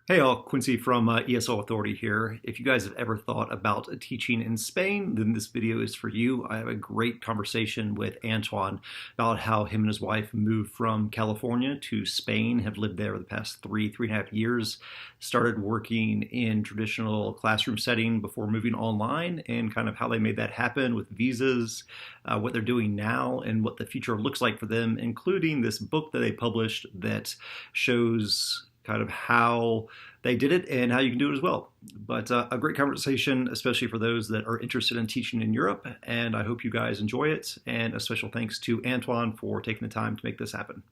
Hey all, Quincy from ESL Authority here. If you guys have ever thought about teaching in Spain, then this video is for you. I have a great conversation with Antoine about how him and his wife moved from California to Spain, have lived there the past three and a half years, started working in traditional classroom setting before moving online, and kind of how they made that happen with visas, what they're doing now, and what the future looks like for them, including this book that they published that shows kind of how they did it and how you can do it as well. But a great conversation, especially for those that are interested in teaching in Europe. And I hope you guys enjoy it. And a special thanks to Antoine for taking the time to make this happen.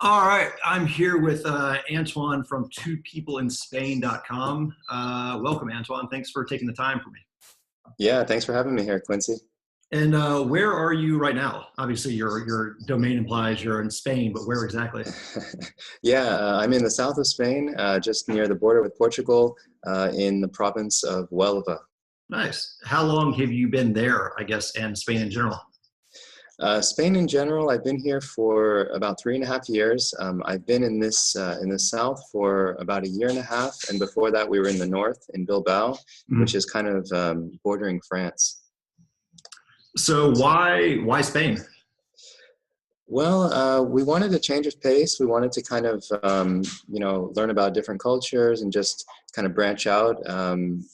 All right, I'm here with Antoine from twopeopleinspain.com. Welcome, Antoine. Thanks for taking the time for me. Yeah, thanks for having me here, Quincy. And where are you right now? Obviously, your domain implies you're in Spain, but where exactly? Yeah, I'm in the south of Spain, just near the border with Portugal, in the province of Huelva. Nice. How long have you been there, I guess, and Spain in general? Spain in general, I've been here for about 3.5 years. I've been in the south for about a year and a half, and before that, we were in the north in Bilbao, which Mhm. is kind of bordering France. So why Spain? Well, we wanted a change of pace. We wanted to kind of, learn about different cultures and just kind of branch out.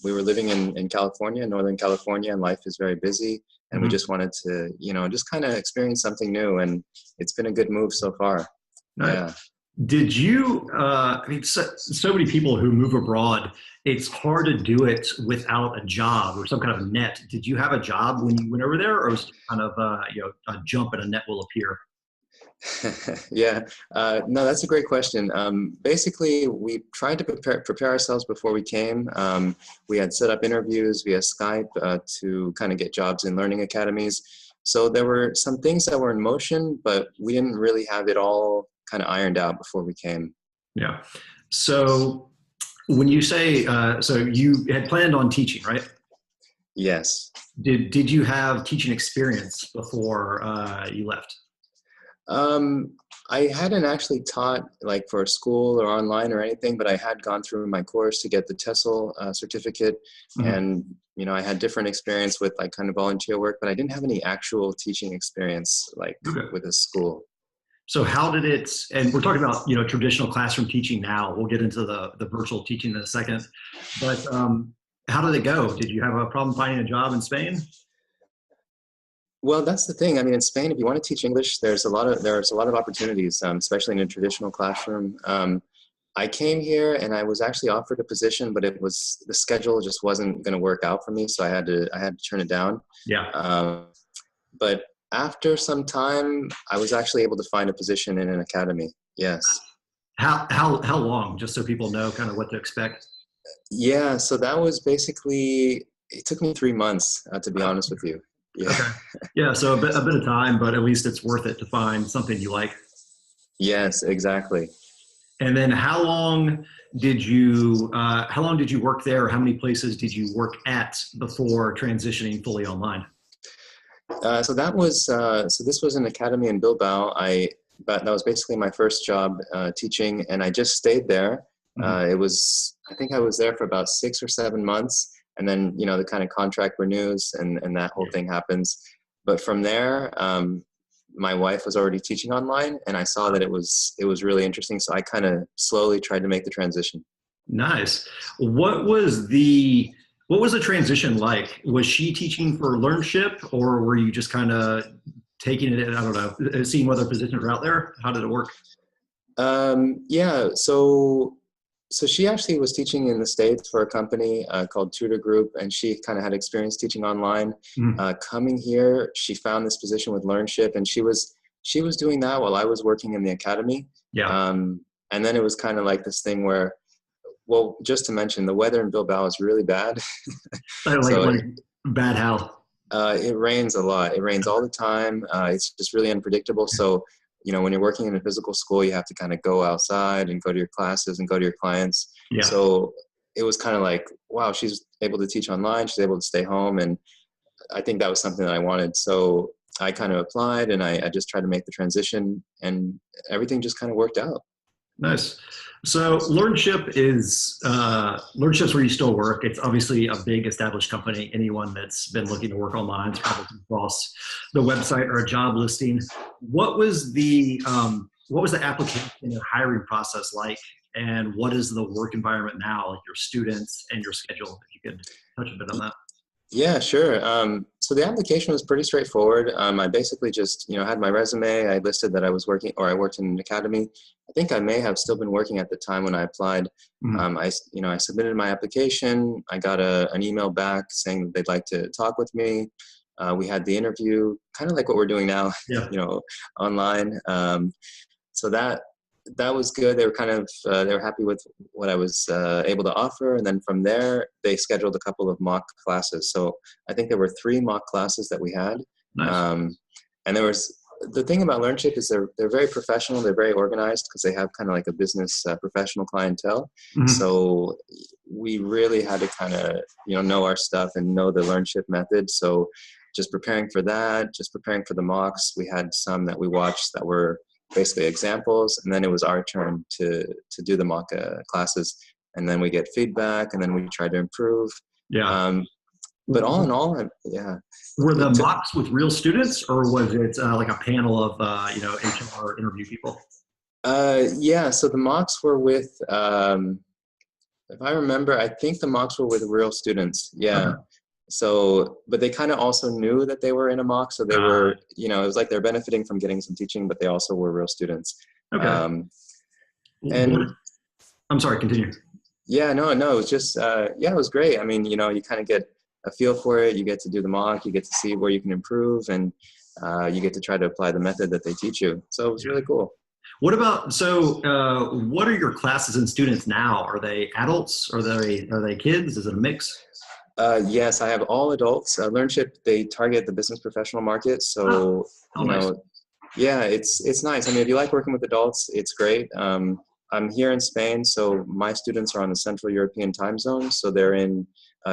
We were living in California, Northern California, and life is very busy. And we Mhm. just wanted to, just kind of experience something new. And it's been a good move so far. Nice. Yeah. Did you? I mean, so many people who move abroad, it's hard to do it without a job or some kind of net. Did you have a job when you went over there, or was it kind of a jump and a net will appear? Yeah, no, that's a great question. Basically, we tried to prepare ourselves before we came. We had set up interviews via Skype to kind of get jobs in learning academies. So there were some things that were in motion, but we didn't really have it all kind of ironed out before we came. Yeah. So when you say, so you had planned on teaching, right? Yes. Did you have teaching experience before you left? Um, I hadn't actually taught like for school or online or anything, but I had gone through my course to get the TESOL certificate, Mhm. and I had different experience with like kind of volunteer work, but I didn't have any actual teaching experience like Okay. with a school. So how did it, and we're talking about, traditional classroom teaching now. We'll get into the virtual teaching in a second. But how did it go? Did you have a problem finding a job in Spain? Well, that's the thing. I mean, in Spain, if you want to teach English, there's a lot of opportunities, especially in a traditional classroom. I came here and I was actually offered a position, but the schedule just wasn't going to work out for me, so I had to turn it down. Yeah. Um, but after some time, I was actually able to find a position in an academy. Yes. How long? Just so people know kind of what to expect. Yeah. So that was basically, it took me 3 months, to be Oh, honest with you. Yeah. okay. Yeah. So a bit of time, but at least it's worth it to find something you like. Yes, exactly. And then how long did you work there? Or how many places did you work at before transitioning fully online? So this was an academy in Bilbao. But that was basically my first job teaching, and I just stayed there. Mhm. I think I was there for about 6 or 7 months, and then the kind of contract renews, and that whole Yeah. thing happens. But from there, my wife was already teaching online, and I saw that it was really interesting. So I kind of slowly tried to make the transition. Nice. What was the transition like? Was she teaching for learnship, or were you just kind of taking it? I don't know, seeing what other positions were out there. How did it work? Yeah, so she actually was teaching in the States for a company called Tutor Group, and she kind of had experience teaching online. Mhm. Coming here, she found this position with Learnship, and she was doing that while I was working in the academy. Yeah. And then it was kind of like this thing where, well, just to mention, the weather in Bilbao is really bad. Like So bad how? it rains a lot. It rains all the time. It's just really unpredictable. So, when you're working in a physical school, you have to kind of go outside and go to your classes and go to your clients. Yeah. So it was kind of like, wow, she's able to teach online. She's able to stay home. And I think that was something that I wanted. So I kind of applied, and I just tried to make the transition, and everything just kind of worked out. Nice. So LearnShip's where you still work. It's obviously a big established company. Anyone that's been looking to work online is probably come across the website or a job listing. What was the application and hiring process like? And what is the work environment now, like your students and your schedule? If you could touch a bit on that. Yeah, sure. So the application was pretty straightforward. I basically just, had my resume. I listed that I was working, or I worked in an academy. I think I may have still been working at the time when I applied. Mhm. I submitted my application. I got an email back saying that they'd like to talk with me. We had the interview, kind of like what we're doing now, Yeah, online. So that was good. They were they were happy with what I was able to offer, and then from there they scheduled a couple of mock classes. So I think there were 3 mock classes that we had, nice. um, and there was the thing about LearnShip is they're very professional. They're very organized because they have kind of like a business professional clientele. Mhm. So we really had to kind of know our stuff and know the LearnShip method. So just preparing for that, just preparing for the mocks. We had some that we watched that were basically examples, and then it was our turn to do the mock classes, and then we get feedback, and then we try to improve. Yeah. Um, but all in all, yeah, Were the it took. mocks with real students, or was it like a panel of HR interview people? Yeah, so the mocks were with, if I remember, I think the mocks were with real students. Yeah. Okay. So, but they kind of also knew that they were in a mock, so they were, it was like they're benefiting from getting some teaching, but they also were real students. Okay. Um, What, and I'm sorry. Continue. Yeah, no, it was just, yeah, it was great. I mean, you kind of get a feel for it. You get to do the mock, you get to see where you can improve, and you get to try to apply the method that they teach you. So it was really cool. What are your classes and students now? Are they adults? Are they kids? Is it a mix? Yes, I have all adults. LearnShip, they target the business professional market. Oh, So, oh, nice. yeah, it's nice. I mean, if you like working with adults, it's great. I'm here in Spain, so my students are on the Central European time zone. So they're in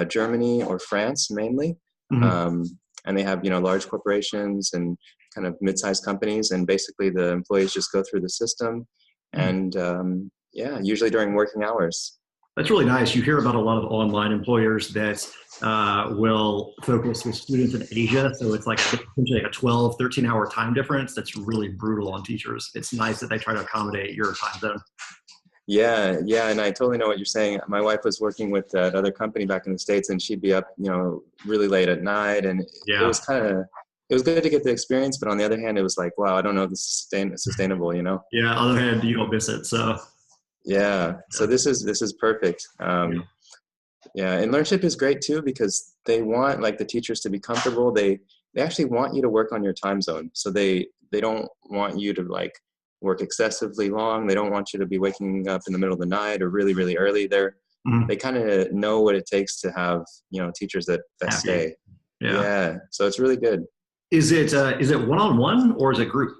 Germany or France mainly, Mhm. um, and they have large corporations and kind of mid-sized companies, and basically the employees just go through the system, and yeah, usually during working hours. That's really nice. You hear about a lot of online employers that will focus with students in Asia. So it's like essentially like a 12, 13-hour time difference. That's really brutal on teachers. It's nice that they try to accommodate your time zone. Yeah, and I totally know what you're saying. My wife was working with that other company back in the States, and she'd be up, really late at night, and it Yeah. was it was good to get the experience, but on the other hand, it was like, wow, I don't know if this is sustainable. Yeah. On the other hand, you don't miss it. So Yeah, so yeah. this is perfect. Yeah. Yeah, and LearnShip is great too because they want like the teachers to be comfortable. They actually want you to work on your time zone. So they don't want you to like work excessively long. They don't want you to be waking up in the middle of the night or really, really early. They Mhm. kind of know what it takes to have, teachers that Happy. stay. Yeah. Yeah, so it's really good. Is it one-on-one or is it group?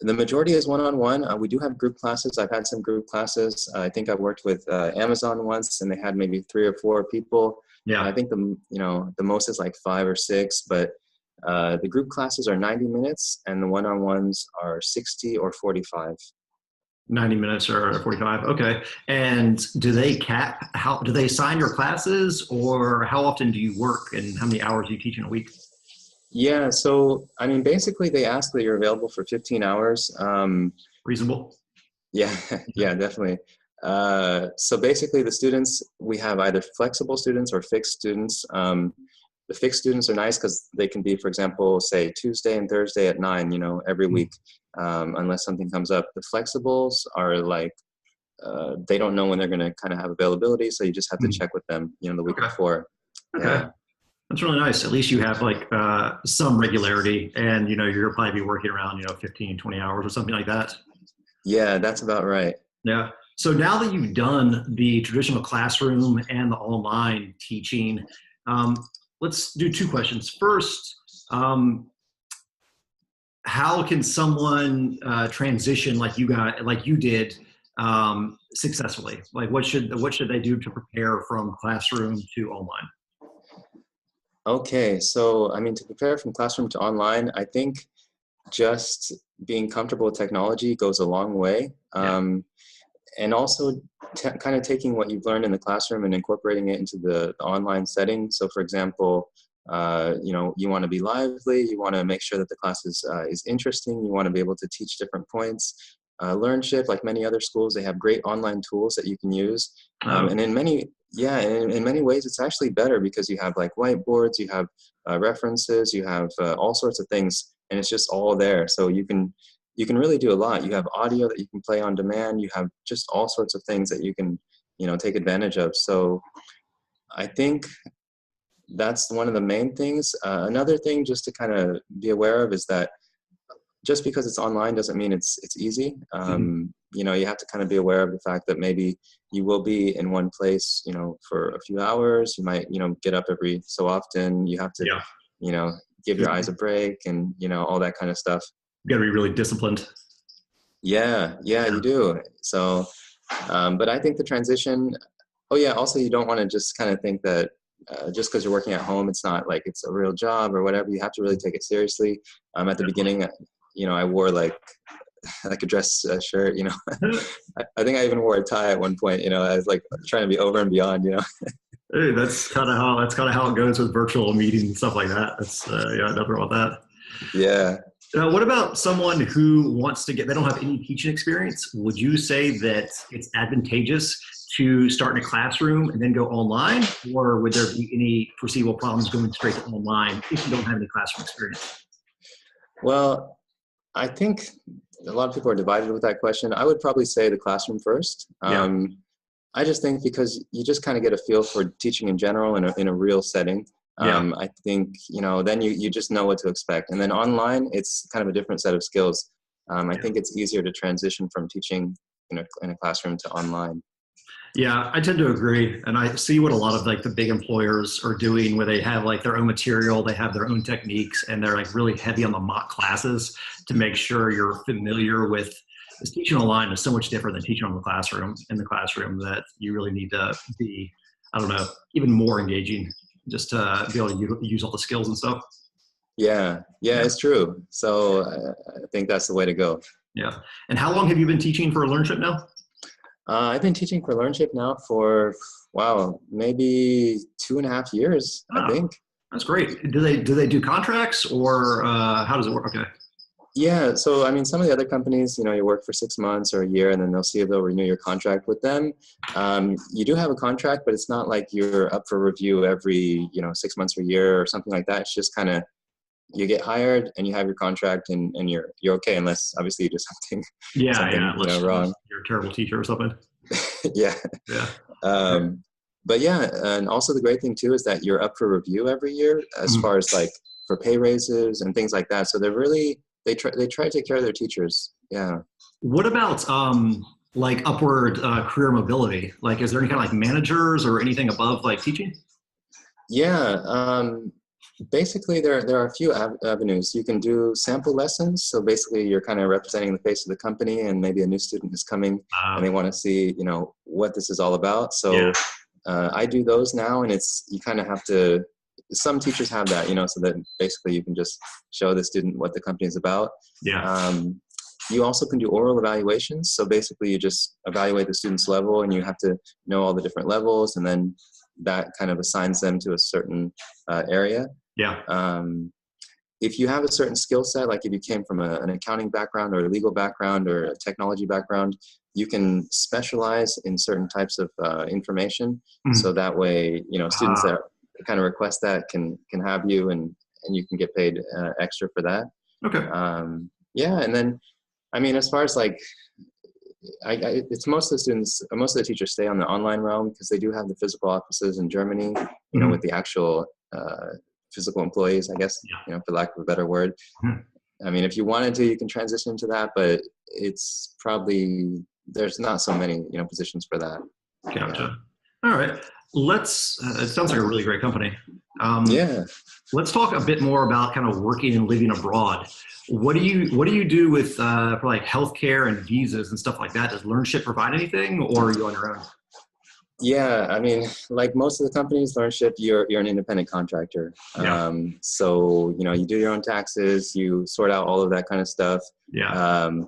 The majority is one-on-one. We do have group classes. I've had some group classes. I think I worked with Amazon once, and they had maybe 3 or 4 people. I Yeah. think the most is like 5 or 6. But the group classes are 90 minutes, and the one-on-ones are 60 or 45. 90 minutes or 45. Okay. And do they assign your classes, or how often do you work and how many hours do you teach in a week? Yeah. So I mean, basically, they ask that you're available for 15 hours. Reasonable. Yeah, yeah, definitely. So basically, the students, we have either flexible students or fixed students. The fixed students are nice because they can be, for example, say Tuesday and Thursday at 9, every week, unless something comes up. The flexibles are like, they don't know when they're going to kind of have availability, so you just have to Mhm. check with them, the week Okay. before. Okay. Yeah. That's really nice. At least you have like some regularity and you'll probably be working around, 15, 20 hours or something like that. Yeah, that's about right. Yeah. So now that you've done the traditional classroom and the online teaching, let's do two questions. First, um, how can someone transition like you did successfully? Like what should they do to prepare from classroom to online? Okay, so I mean, to prepare from classroom to online, I think just being comfortable with technology goes a long way. Yeah. And also kind of taking what you've learned in the classroom and incorporating it into the online setting. So for example, you want to be lively, you want to make sure that the class is interesting, you want to be able to teach different points. LearnShift, like many other schools, they have great online tools that you can use. Oh, And in many ways, it's actually better because you have like whiteboards, you have references, you have all sorts of things, and it's just all there. So you can really do a lot. You have audio that you can play on demand. You have just all sorts of things that you can, take advantage of. So I think that's one of the main things. Another thing just to kind of be aware of is that just because it's online doesn't mean it's easy. You have to kind of be aware of the fact that maybe you will be in one place, for a few hours. You might, get up every so often. You have to, yeah. give your eyes a break and, all that kind of stuff. You got to be really disciplined. Yeah, Yeah. you do. So, but I think the transition, oh yeah, also you don't want to just kind of think that just because you're working at home, it's not like it's a real job or whatever. You have to really take it seriously. At the beginning, I wore like a dress shirt, I think I even wore a tie at one point, I was like trying to be over and beyond. Hey, that's kind of how it goes with virtual meetings and stuff like that. That's nothing wrong with that. Yeah. What about someone who wants to they don't have any teaching experience? Would you say that it's advantageous to start in a classroom and then go online? Or would there be any foreseeable problems going straight to online if you don't have any classroom experience? Well, I think a lot of people are divided with that question. I would probably say the classroom first. Yeah. I just think because you just kind of get a feel for teaching in general in a real setting. Yeah. I think, then you just know what to expect. And then online, it's kind of a different set of skills. I think it's easier to transition from teaching in a classroom to online. Yeah, I tend to agree. And I see what a lot of like the big employers are doing where they have like their own material, they have their own techniques, and they're like really heavy on the mock classes to make sure you're familiar with this. Teaching online is so much different than teaching in the classroom that you really need to be, I don't know, even more engaging just to be able to use all the skills and stuff. Yeah, Yeah. it's true. So I think that's the way to go. Yeah. And how long have you been teaching for LearnShip now? I've been teaching for LearnShip now for, wow, maybe 2.5 years, I Oh, think. that's great. Do they do contracts or how does it work? Okay. Yeah, so I mean, some of the other companies, you work for 6 months or a year, and then they'll see if they'll renew your contract with them. You do have a contract, but it's not like you're up for review every, 6 months or a year or something like that. It's just kind of you get hired and you have your contract and you're okay, unless obviously you do something Yeah, something unless wrong. you're a terrible teacher or something. Yeah. Yeah. But yeah, and also the great thing too is that you're up for review every year as Mhm. far as like for pay raises and things like that. So they try to take care of their teachers. Yeah. What about like upward career mobility? Like, is there any kind of like managers or anything above like teaching? Yeah. Basically, there are a few avenues. You can do sample lessons. So basically, you're kind of representing the face of the company, and maybe a new student is coming and they want to see, what this is all about. Yeah. So I do those now, and you kind of have to. Some teachers have that, so that basically you can just show the student what the company is about. Yeah. You also can do oral evaluations. So basically, you just evaluate the student's level, and you have to know all the different levels, and then that kind of assigns them to a certain area. Yeah. If you have a certain skill set, like if you came from an accounting background or a legal background or a technology background, you can specialize in certain types of information. Mhm. So that way, students that kind of request that can have you, and you can get paid extra for that. Okay. Yeah, and then, I mean, as far as like, it's most of the teachers stay on the online realm because they do have the physical offices in Germany, Mhm. with the actual physical employees, I guess, Yeah. for lack of a better word. Mhm. I mean, if you wanted to, you can transition into that, but it's probably, there's not so many, positions for that. Gotcha. All right. It sounds like a really great company. Yeah. Let's talk a bit more about kind of working and living abroad. What do you do with for like healthcare and visas and stuff like that? Does LearnShip provide anything, or are you on your own? Yeah, I mean, like most of the companies, LearnShip, you're an independent contractor. Yeah. So you do your own taxes, you sort out all of that kind of stuff. Yeah. Um,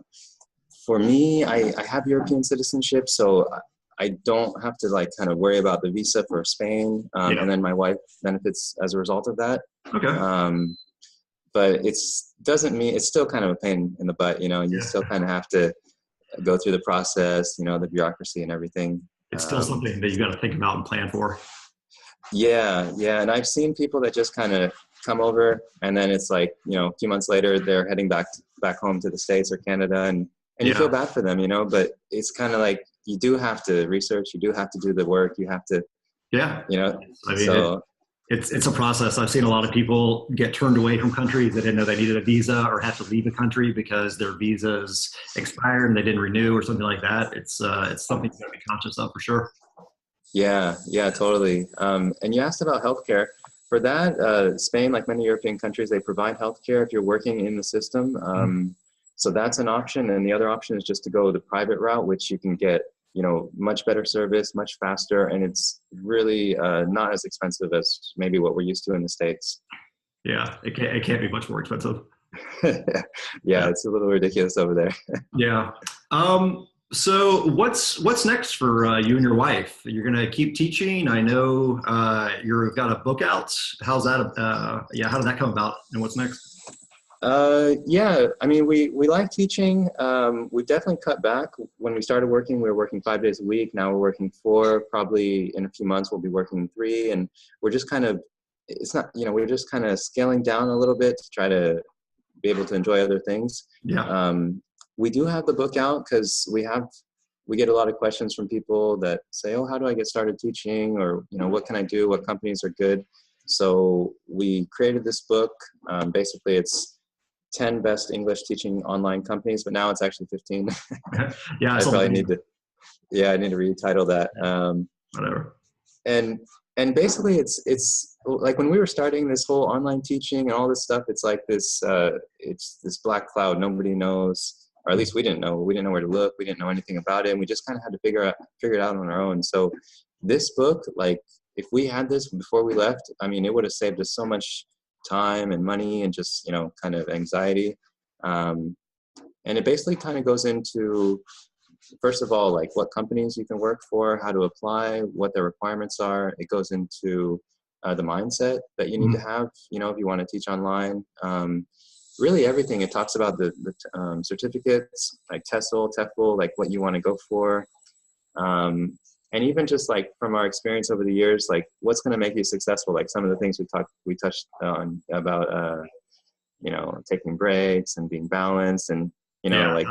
for me, I have European citizenship, so I don't have to like kind of worry about the visa for Spain, Yeah. and then my wife benefits as a result of that. Okay. Um, but it's doesn't mean it's still kind of a pain in the butt. You Yeah. still kind of have to go through the process, the bureaucracy and everything. It's still Um, something that you got to think about and plan for. yeah, and I've seen people that just kind of come over, and then it's like a few months later they're heading back home to the States or Canada, and you feel Yeah. bad for them, but it's kind of like you do have to research, you do have to do the work, you have to, Yeah. I mean, so it's a process. I've seen a lot of people get turned away from countries that didn't know they needed a visa or had to leave a country because their visas expired and they didn't renew or something like that. It's something you got to be conscious of for sure. yeah, totally. And you asked about healthcare. For that, Spain, like many European countries, they provide healthcare if you're working in the system. So that's an option. And the other option is just to go the private route, which you can get, much better service, much faster, and it's really not as expensive as maybe what we're used to in the States. Yeah, it can't be much more expensive. Yeah, Yeah. it's a little ridiculous over there. Yeah. So what's next for you and your wife? You're gonna keep teaching. I know you've got a book out. How's that? Yeah. How did that come about? And what's next? Yeah, I mean, we like teaching. We've definitely cut back. When we started working, we were working 5 days a week. Now we're working four. Probably in a few months, we'll be working three. And we're just kind of, it's not, we're just kind of scaling down a little bit to try to be able to enjoy other things. Yeah. We do have the book out because we get a lot of questions from people that say, oh, how do I get started teaching? Or, what can I do? What companies are good? So we created this book. Basically, it's 10 best English teaching online companies, but now it's actually 15. Yeah. I I saw the probably video. need to, yeah, I need to retitle that. Whatever. And basically it's like when we were starting this whole online teaching and all this stuff, it's like this, it's this black cloud. Nobody knows, or at least we didn't know. We didn't know where to look. We didn't know anything about it. And we just kind of had to figure it out on our own. So this book, like if we had this before we left, I mean, it would have saved us so much time and money and just, kind of anxiety. Um, and it basically kind of goes into, first of all, like what companies you can work for, how to apply, what their requirements are. It goes into the mindset that you need to Mhm. have, if you want to teach online. Really everything. It talks about the certificates, like TEFL, like what you want to go for. And even just like from our experience over the years, like what's going to make you successful, like some of the things we touched on about, taking breaks and being balanced and, Yeah. like,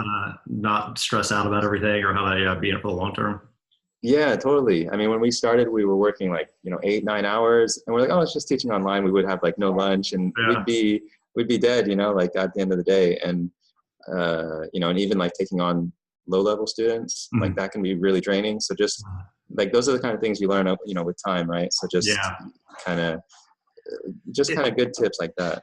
Not stress out about everything or how to be in it for the long term. yeah, totally. I mean, when we started, we were working like, 8, 9 hours and we're like, oh, it's just teaching online. We would have like no lunch and Yeah. we'd be dead, like at the end of the day. And, and even like taking on low level students, like Mhm. that can be really draining. So just like, those are the kind of things you learn, with time, right? So just Yeah. kind of, just kind of good tips like that.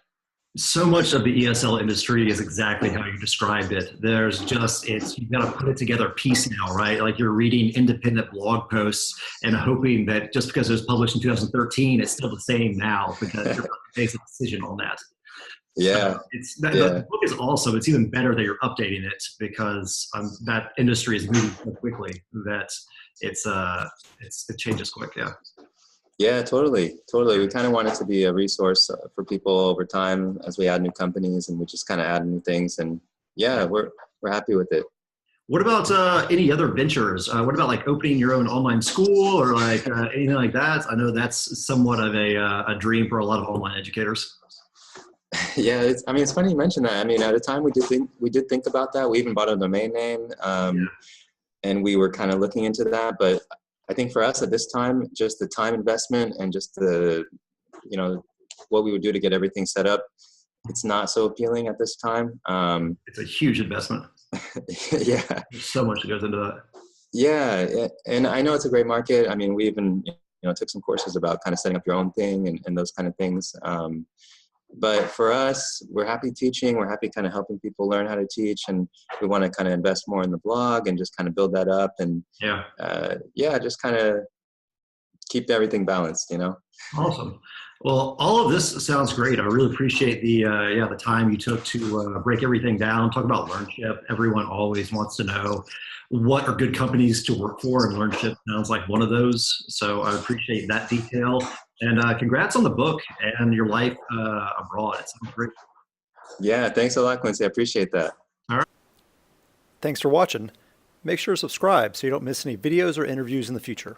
So much of the ESL industry is exactly how you described it. You've got to put it together piecemeal, right? Like you're reading independent blog posts and hoping that just because it was published in 2013, it's still the same now because you're about to face a decision on that. So Yeah. it's that the Yeah. book is awesome. It's even better that you're updating it because that industry is moving so quickly that it changes quick. Yeah. Yeah, totally. We kind of want it to be a resource for people over time as we add new companies and we just kind of add new things. And yeah, we're happy with it. What about any other ventures? What about like opening your own online school or like anything like that? I know that's somewhat of a dream for a lot of online educators. Yeah, I mean, it's funny you mentioned that. I mean, at a time we did think about that. We even bought a domain name, and we were kind of looking into that. But I think for us at this time, just the time investment and just the, you know, what we would do to get everything set up, it's not so appealing at this time. It's a huge investment. Yeah, There's so much that goes into that. yeah, and I know it's a great market. I mean, we even took some courses about kind of setting up your own thing and those kind of things. But for us, we're happy teaching. We're happy kind of helping people learn how to teach, and we want to kind of invest more in the blog and just kind of build that up. And Yeah. yeah, just kind of keep everything balanced, you know? Awesome. Well, all of this sounds great. I really appreciate the time you took to break everything down, talk about LearnShip. Everyone always wants to know what are good companies to work for, and LearnShip sounds like one of those. So I appreciate that detail. And congrats on the book and your life abroad. It sounds great. Yeah, thanks a lot, Quincy. I appreciate that. All right. Thanks for watching. Make sure to subscribe so you don't miss any videos or interviews in the future.